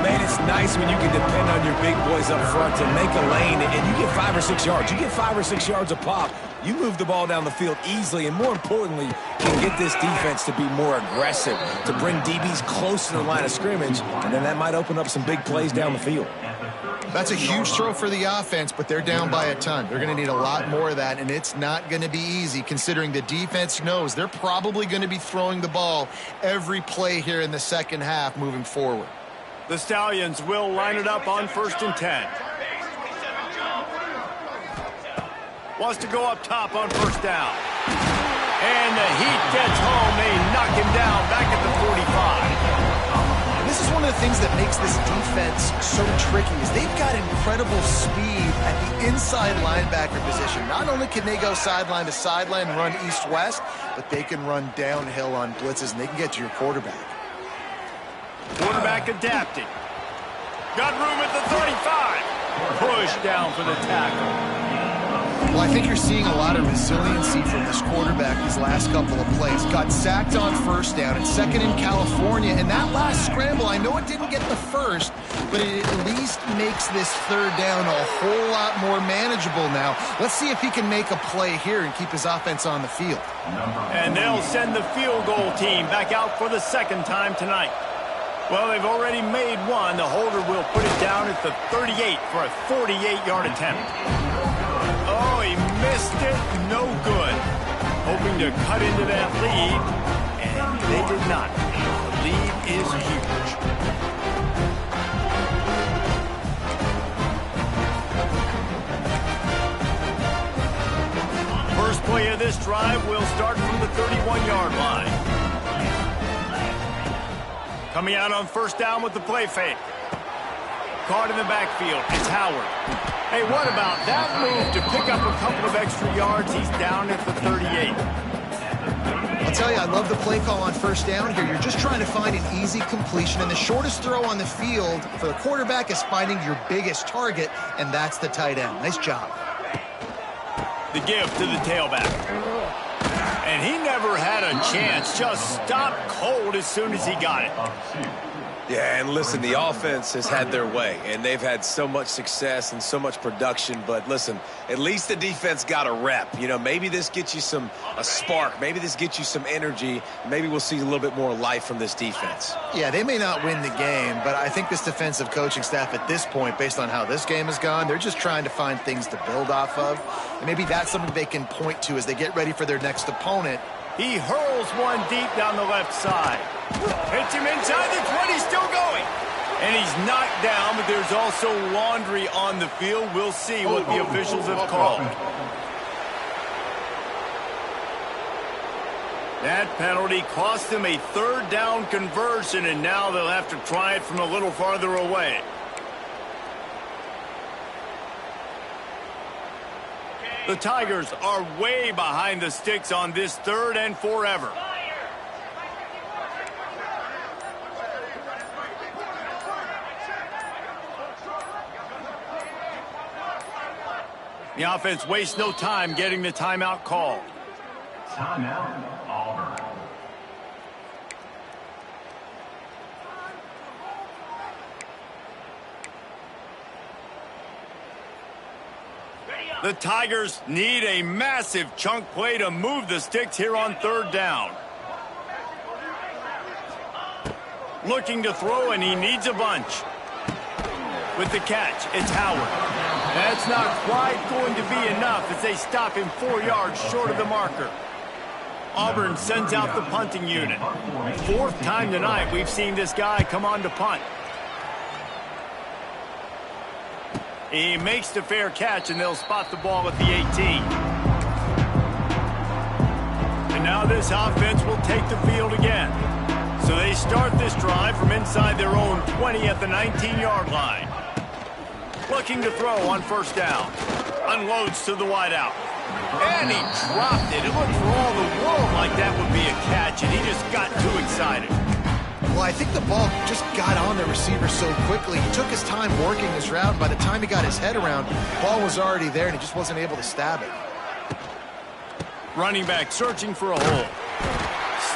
Man, it's nice when you can depend on your big boys up front to make a lane, and you get 5 or 6 yards. You get 5 or 6 yards a pop. You move the ball down the field easily, and more importantly, can get this defense to be more aggressive, to bring DBs close to the line of scrimmage, and then that might open up some big plays down the field. That's a huge throw for the offense, but they're down by a ton. They're going to need a lot more of that, and it's not going to be easy considering the defense knows they're probably going to be throwing the ball every play here in the second half moving forward. The Stallions will line it up on 1st and 10. Wants to go up top on first down. And the heat gets home. They knock him down back at the 45. This is one of the things that makes this defense so tricky is they've got incredible speed at the inside linebacker position. Not only can they go sideline to sideline and run east-west, but they can run downhill on blitzes, and they can get to your quarterback. Quarterback adapting. Got room at the 35. Push down for the tackle. Well, I think you're seeing a lot of resiliency from this quarterback these last couple of plays. Got sacked on first down and second in California. And that last scramble, I know it didn't get the first, but it at least makes this third down a whole lot more manageable now. Let's see if he can make a play here and keep his offense on the field. And they'll send the field goal team back out for the second time tonight. Well, they've already made one. The holder will put it down at the 38 for a 48-yard attempt. Oh, he missed it. No good. Hoping to cut into that lead, and they did not. The lead is huge. First play of this drive will start from the 31-yard line. Coming out on first down with the play fake. Caught in the backfield. It's Howard. Hey, what about that move to pick up a couple of extra yards? He's down at the 38. I'll tell you, I love the play call on first down here. You're just trying to find an easy completion, and the shortest throw on the field for the quarterback is finding your biggest target, and that's the tight end. Nice job. The give to the tailback. And he never had a chance. Just stopped cold as soon as he got it. Yeah, and listen, the offense has had their way, and they've had so much success and so much production. But listen, at least the defense got a rep. You know, maybe this gets you a spark. Maybe this gets you some energy. Maybe we'll see a little bit more life from this defense. Yeah, they may not win the game, but I think this defensive coaching staff at this point, based on how this game has gone, they're just trying to find things to build off of. And maybe that's something they can point to as they get ready for their next opponent. He hurls one deep down the left side. Hits him inside the 20, still going. And he's knocked down, but there's also laundry on the field. We'll see what the officials have called. That penalty cost them a third down conversion, and now they'll have to try it from a little farther away. The Tigers are way behind the sticks on this third and forever. The offense wastes no time getting the timeout called. Timeout, Auburn. The Tigers need a massive chunk play to move the sticks here on third down. Looking to throw, and he needs a bunch. With the catch, it's Howard. That's not quite going to be enough as they stop him 4 yards short of the marker. Auburn sends out the punting unit. Fourth time tonight we've seen this guy come on to punt. He makes the fair catch, and they'll spot the ball at the 18. And now this offense will take the field again. So they start this drive from inside their own 20 at the 19-yard line. Looking to throw on first down. Unloads to the wideout. And he dropped it. It looked for all the world like that would be a catch, and he just got too excited. Well, I think the ball just got on the receiver so quickly. He took his time working his route. By the time he got his head around, the ball was already there, and he just wasn't able to stab it. Running back searching for a hole.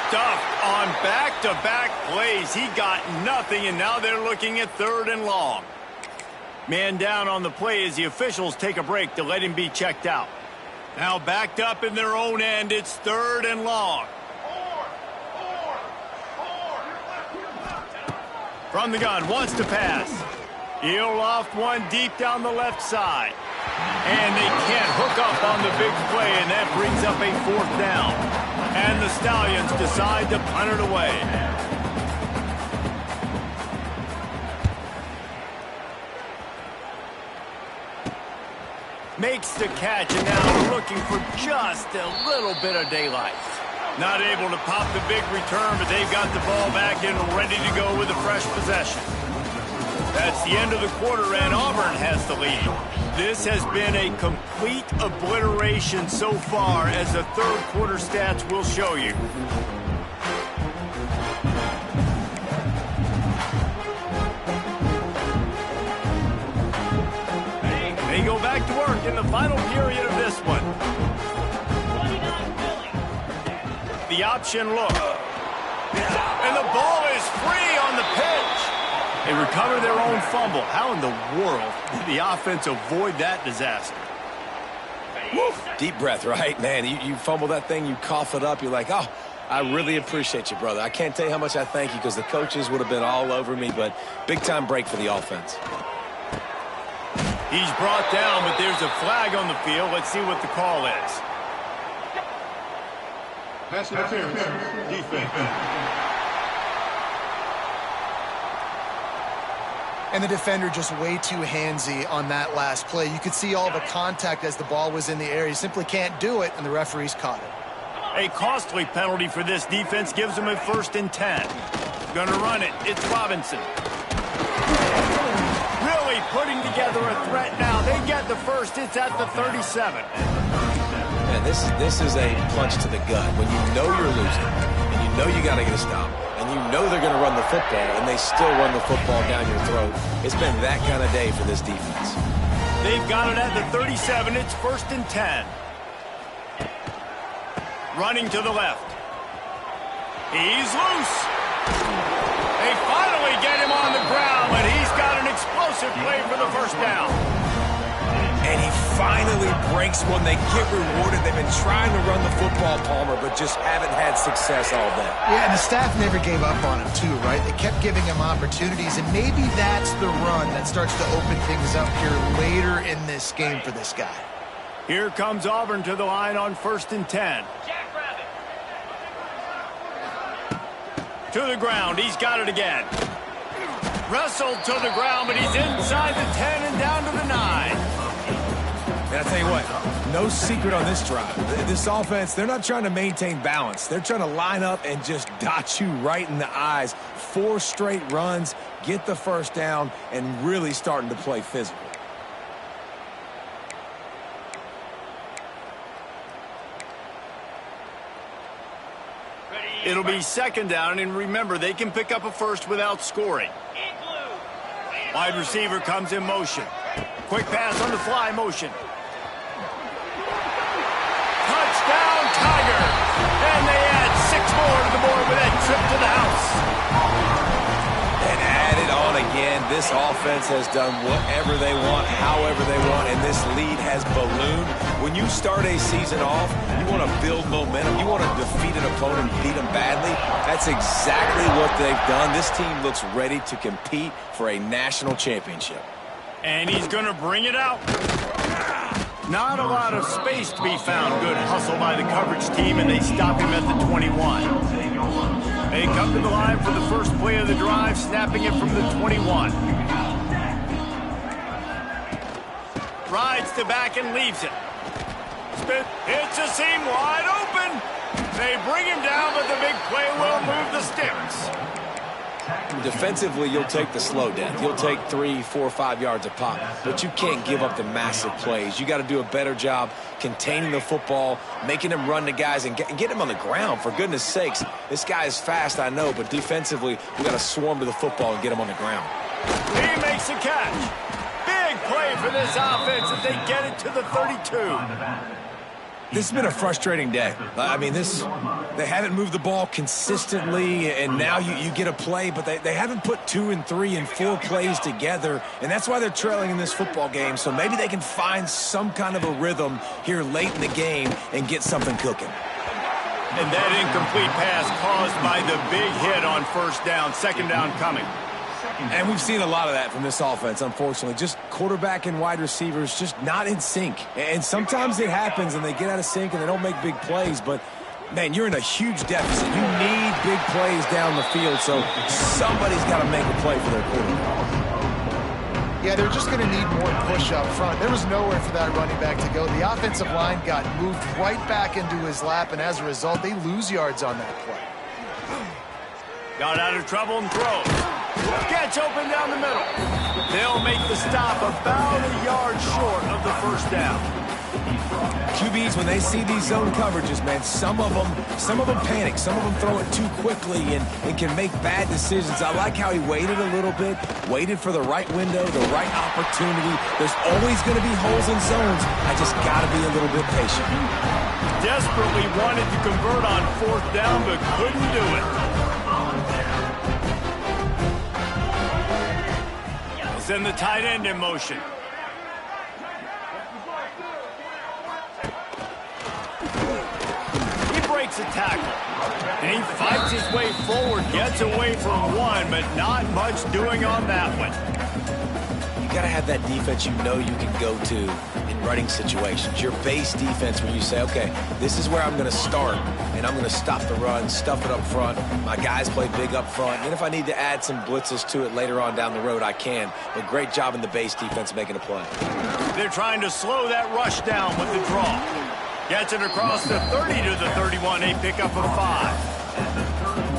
Stuffed on back-to-back plays. He got nothing, and now they're looking at third and long. Man down on the play as the officials take a break to let him be checked out. Now backed up in their own end, it's third and long. From the gun, wants to pass. He'll loft one deep down the left side. And they can't hook up on the big play, and that brings up a fourth down. And the Stallions decide to punt it away. Makes the catch, and now looking for just a little bit of daylight. Not able to pop the big return, but they've got the ball back and ready to go with a fresh possession. That's the end of the quarter, and Auburn has the lead. This has been a complete obliteration so far, as the third quarter stats will show you. They go back to work in the final period of this one. The option look. And the ball is free on the pitch. They recover their own fumble. How in the world did the offense avoid that disaster? Woo. Deep breath, right? Man, you fumble that thing, you cough it up, you're like, oh, I really appreciate you, brother. I can't tell you how much I thank you, because the coaches would have been all over me, but big-time break for the offense. He's brought down, but there's a flag on the field. Let's see what the call is. Pass interference. Defense. And the defender just way too handsy on that last play. You could see all the contact as the ball was in the air. He simply can't do it, and the referee's caught it. A costly penalty for this defense gives them a 1st and 10. Gonna run it. It's Robinson. Really putting together a threat now. They get the first. It's at the 37. Man, this is a punch to the gut. When you know you're losing, and you know you got to get a stop, and you know they're going to run the football, and they still run the football down your throat. It's been that kind of day for this defense. They've got it at the 37. It's 1st and 10. Running to the left. He's loose. They finally get him on the ground, but he's got an explosive play for the first down. And he finally breaks one. They get rewarded. They've been trying to run the football, Palmer, but just haven't had success all day. Yeah, and the staff never gave up on him, too, right? They kept giving him opportunities, and maybe that's the run that starts to open things up here later in this game for this guy. Here comes Auburn to the line on 1st and 10. To the ground. He's got it again. Wrestled to the ground, but he's inside the 10 and down to the 9. And I tell you what, no secret on this drive. This offense, they're not trying to maintain balance. They're trying to line up and just dot you right in the eyes. 4 straight runs, get the first down, and really starting to play physical. It'll be 2nd down, and remember, they can pick up a first without scoring. Wide receiver comes in motion. Quick pass on the fly motion. Touchdown, Tigers! And they add 6 more to the board with that trip to the house. And add it on again. this offense has done whatever they want, however they want, and this lead has ballooned. When you start a season off, you want to build momentum. You want to defeat an opponent and beat them badly. That's exactly what they've done. This team looks ready to compete for a national championship. And he's going to bring it out. Not a lot of space to be found. Good hustle by the coverage team, and they stop him at the 21. They come to the line for the first play of the drive, snapping it from the 21. Rides to back and leaves it. Smith hits a seam wide open. They bring him down, but the big play will move the sticks. Defensively, you'll take the slow death. You'll take 3, 4, 5 yards a pop, but you can't give up the massive plays. You got to do a better job containing the football, making them run the guys, and get them on the ground. For goodness sakes, this guy is fast, I know, but defensively, we got to swarm to the football and get him on the ground. He makes a catch. Big play for this offense as they get it to the 32. This has been a frustrating day. I mean, they haven't moved the ball consistently, and now you get a play, but they haven't put 2 and 3 and 4 plays together, and that's why they're trailing in this football game. So maybe they can find some kind of a rhythm here late in the game and get something cooking. And that incomplete pass caused by the big hit on first down, second down coming. And we've seen a lot of that from this offense, unfortunately. Just quarterback and wide receivers just not in sync. And sometimes it happens and they get out of sync and they don't make big plays. But, man, you're in a huge deficit. You need big plays down the field, so somebody's got to make a play for their quarterback. Yeah, they're just going to need more push up front. There was nowhere for that running back to go. The offensive line got moved right back into his lap, and as a result, they lose yards on that play. Got out of trouble and throws. Gets open down the middle. They'll make the stop about a yard short of the first down. QBs, when they see these zone coverages, man, some of them panic. Some of them throw it too quickly and can make bad decisions. I like how he waited a little bit, waited for the right window, the right opportunity. There's always going to be holes in zones. I just got to be a little bit patient. Desperately wanted to convert on fourth down, but couldn't do it. Send the tight end in motion. He breaks a tackle. And he fights his way forward, gets away from one, but not much doing on that one. You got to have that defense you know you can go to in running situations. Your base defense where you say, okay, this is where I'm going to start, and I'm going to stop the run, stuff it up front. My guys play big up front. And if I need to add some blitzes to it later on down the road, I can. But great job in the base defense making a play. They're trying to slow that rush down with the draw. Gets it across the 30 to the 31. They pick up a 5.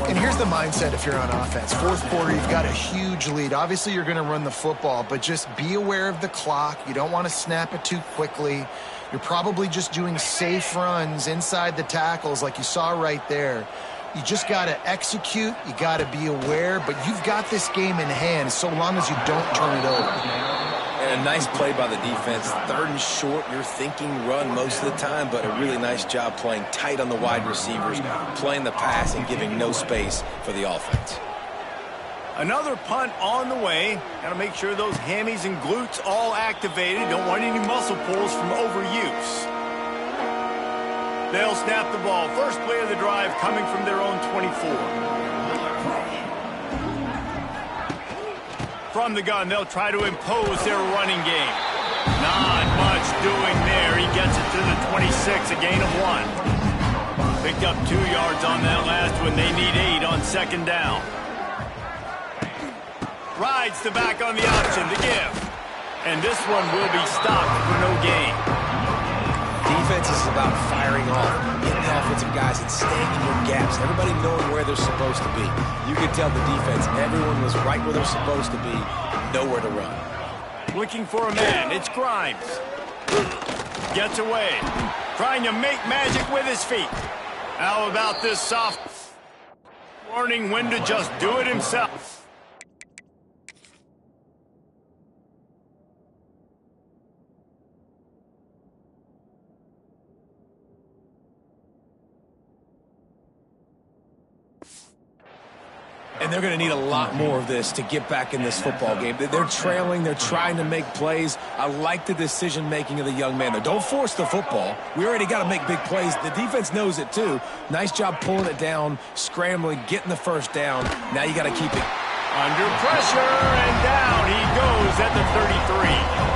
And here's the mindset if you're on offense. Fourth quarter, you've got a huge lead. Obviously, you're going to run the football, but just be aware of the clock. You don't want to snap it too quickly. You're probably just doing safe runs inside the tackles like you saw right there. You just got to execute. You got to be aware, but you've got this game in hand so long as you don't turn it over. And a nice play by the defense. 3rd and short, you're thinking run most of the time, but a really nice job playing tight on the wide receivers, playing the pass and giving no space for the offense. Another punt on the way. Got to make sure those hammies and glutes all activated. Don't want any muscle pulls from overuse. They'll snap the ball. First play of the drive coming from their own 24. From the gun, they'll try to impose their running game. Not much doing there. He gets it to the 26, a gain of 1. Picked up 2 yards on that last one. They need 8 on second down. Rides the back on the option to give. And this one will be stopped for no gain. Defense is about firing off, getting the offensive guys and staying in your gaps. Everybody knowing where they're supposed to be. You could tell the defense, everyone was right where they're supposed to be, nowhere to run. Looking for a man. It's Grimes. Gets away. Trying to make magic with his feet. How about this soft warning when to just do it himself? And they're going to need a lot more of this to get back in this football game. They're trailing. They're trying to make plays. I like the decision-making of the young man there. Don't force the football. We already got to make big plays. The defense knows it, too. Nice job pulling it down, scrambling, getting the first down. Now you got to keep it. Under pressure, and down he goes at the 33.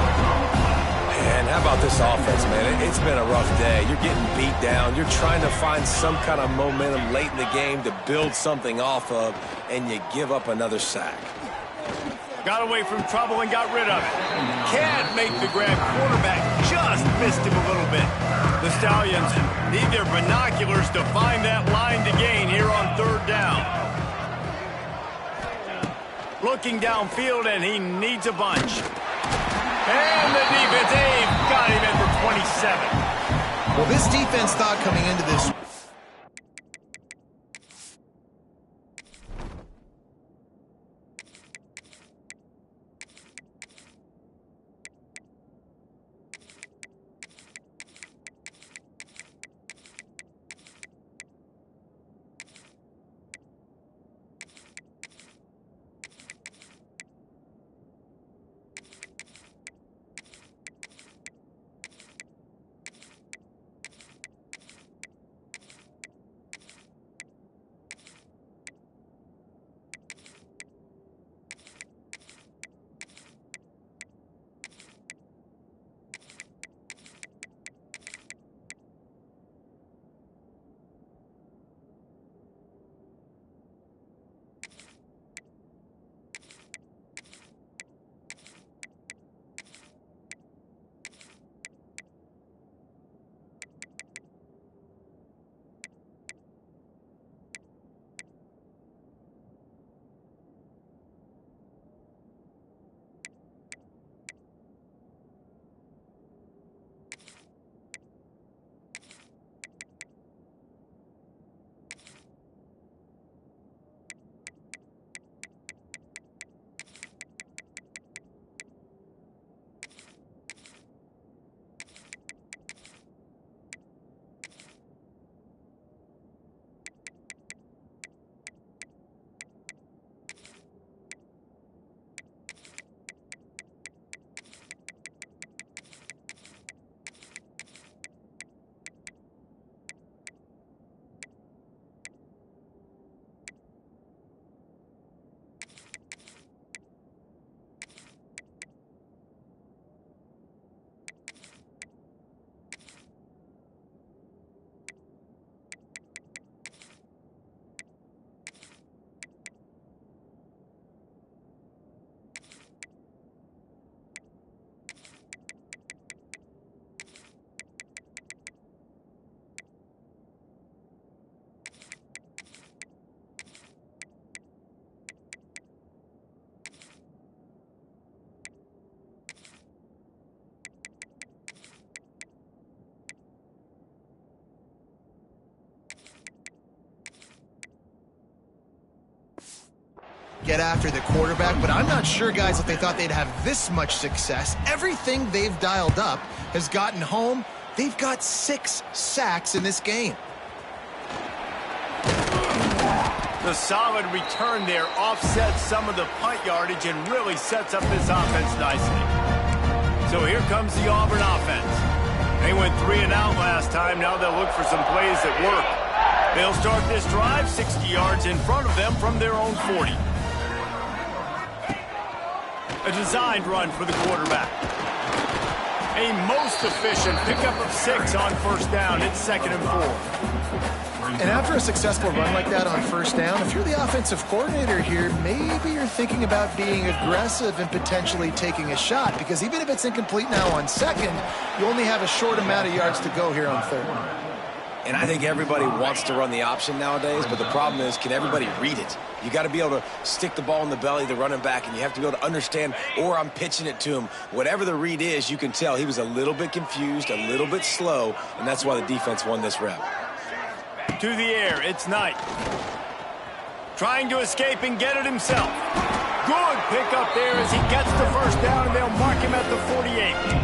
And how about this offense, man? It's been a rough day. You're getting beat down. You're trying to find some kind of momentum late in the game to build something off of, and you give up another sack. Got away from trouble and got rid of it. Can't make the grab. Quarterback just missed him a little bit. The Stallions need their binoculars to find that line to gain here on third down. Looking downfield, and he needs a bunch. And the defense, they've got him in for 27. Well, this defense thought coming into this. Get after the quarterback, but I'm not sure, guys, if they thought they'd have this much success. Everything they've dialed up has gotten home. They've got 6 sacks in this game. The solid return there offsets some of the punt yardage and really sets up this offense nicely. So here comes the Auburn offense. They went 3 and out last time. Now they'll look for some plays that work. They'll start this drive 60 yards in front of them from their own 40. A designed run for the quarterback. A most efficient pickup of 6 on first down. It's 2nd and 4. And after a successful run like that on first down, if you're the offensive coordinator here, maybe you're thinking about being aggressive and potentially taking a shot, because even if it's incomplete now on 2nd, you only have a short amount of yards to go here on 3rd. And I think everybody wants to run the option nowadays, but the problem is, can everybody read it? You got to be able to stick the ball in the belly of the running back, and you have to be able to understand, or I'm pitching it to him. Whatever the read is, you can tell he was a little bit confused, a little bit slow, and that's why the defense won this rep. To the air, it's Knight. Trying to escape and get it himself. Good pick up there as he gets the first down, and they'll mark him at the 48.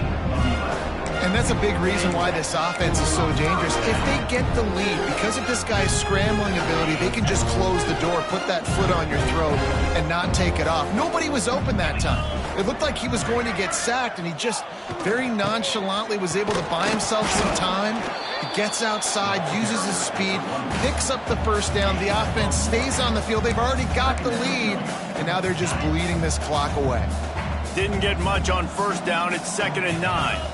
And that's a big reason why this offense is so dangerous. If they get the lead, because of this guy's scrambling ability, they can just close the door, put that foot on your throat, and not take it off. Nobody was open that time. It looked like he was going to get sacked, and he just very nonchalantly was able to buy himself some time. He gets outside, uses his speed, picks up the first down. The offense stays on the field. They've already got the lead, and now they're just bleeding this clock away. Didn't get much on first down. It's 2nd and 9.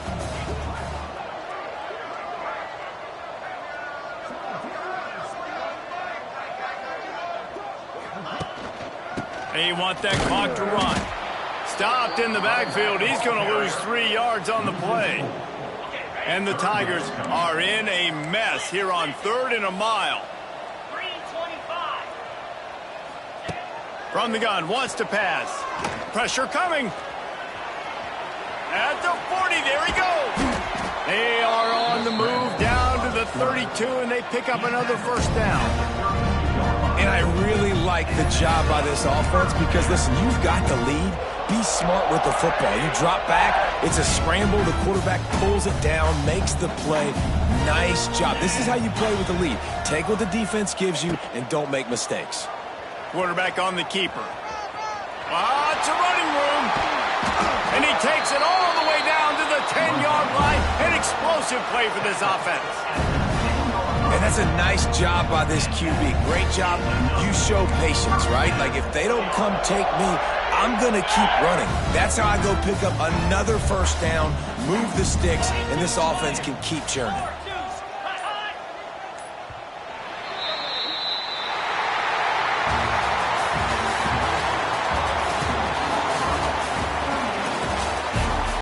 They want that clock to run. Stopped in the backfield. He's going to lose 3 yards on the play. And the Tigers are in a mess here on 3rd and a mile. From the gun, wants to pass. Pressure coming. At the 40, there he goes. They are on the move down to the 32, and they pick up another first down. And I really like the job by this offense because, listen, you've got the lead. Be smart with the football. You drop back, it's a scramble. The quarterback pulls it down, makes the play. Nice job. This is how you play with the lead. Take what the defense gives you and don't make mistakes. Quarterback on the keeper. Lots of running room. And he takes it all the way down to the 10-yard line. An explosive play for this offense. And that's a nice job by this QB. Great job. You show patience, right? Like, if they don't come take me, I'm going to keep running. That's how I go pick up another first down, move the sticks, and this offense can keep churning.